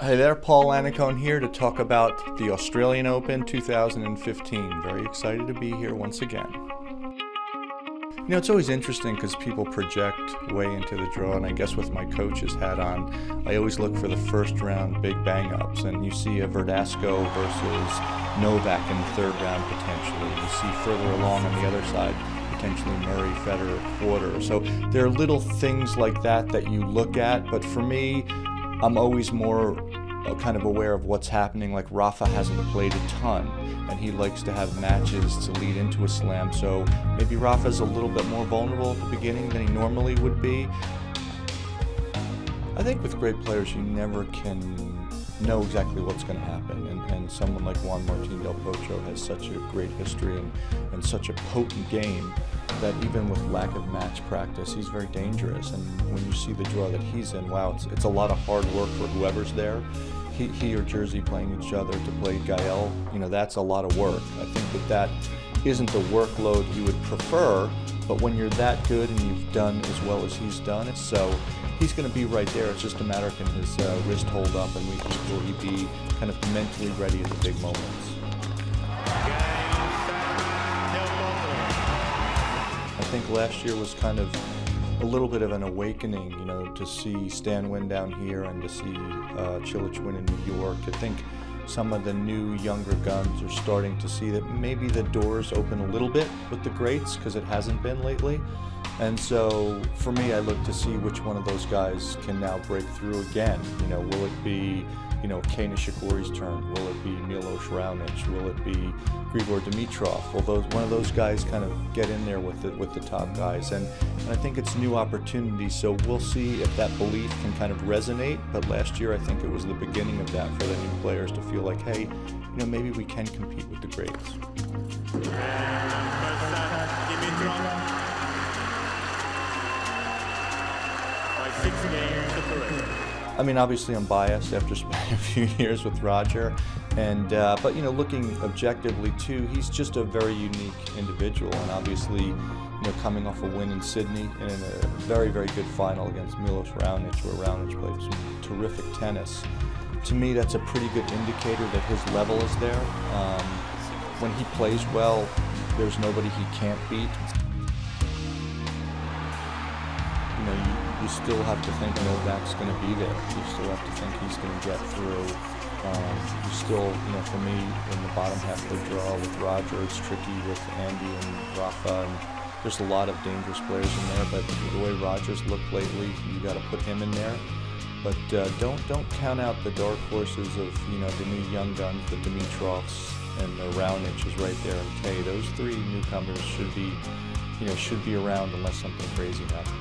Hey there, Paul Annacone here to talk about the Australian Open 2015. Very excited to be here once again. You know, it's always interesting because people project way into the draw, and I guess with my coach's hat on, I always look for the first round big bang-ups, and you see a Verdasco versus Novak in the third round potentially. You see further along on the other side, potentially Murray, Federer, quarter. So there are little things like that you look at, but for me, I'm always more kind of aware of what's happening. Like Rafa hasn't played a ton, and he likes to have matches to lead into a slam, so maybe Rafa's a little bit more vulnerable at the beginning than he normally would be. I think with great players you never can know exactly what's going to happen, and someone like Juan Martín del Potro has such a great history and such a potent game that even with lack of match practice, he's very dangerous. And when you see the draw that he's in, wow, it's a lot of hard work for whoever's there. He or Jersey playing each other to play Gael, you know, that's a lot of work. I think that isn't the workload you would prefer, but when you're that good and you've done as well as he's done, so he's going to be right there. It's just a matter of can his wrist hold up, and will he be kind of mentally ready at the big moments. I think last year was kind of a little bit of an awakening, you know, to see Stan win down here and to see Cilic win in New York. I think some of the new younger guns are starting to see that maybe the doors open a little bit with the greats, because it hasn't been lately. And so for me, I look to see which one of those guys can now break through again. You know, will it be, you know, Kei Nishikori's turn? Will it be Milos Raonic? Will it be Grigor Dimitrov? Will one of those guys kind of get in there with the top guys? And I think it's new opportunities, so we'll see if that belief can kind of resonate. But last year, I think it was the beginning of that for the new players to feel like, hey, you know, maybe we can compete with the greats. I mean, obviously I'm biased after spending a few years with Roger, but you know, looking objectively too, he's just a very unique individual, and obviously, you know, coming off a win in Sydney and in a very, very good final against Milos Raonic, where Raonic played some terrific tennis. To me, that's a pretty good indicator that his level is there. When he plays well, there's nobody he can't beat. You know, you still have to think Novak's going to be there. You still have to think he's going to get through. You still, you know, for me, in the bottom half of the draw with Roger, it's tricky with Andy and Rafa, and there's a lot of dangerous players in there, but the way Roger's looked lately, you got to put him in there. But don't count out the dark horses of, you know, the new young guns, the Dimitrovs, and the Raonic is right there, and Kei. Those three newcomers should be, you know, around unless something crazy happens.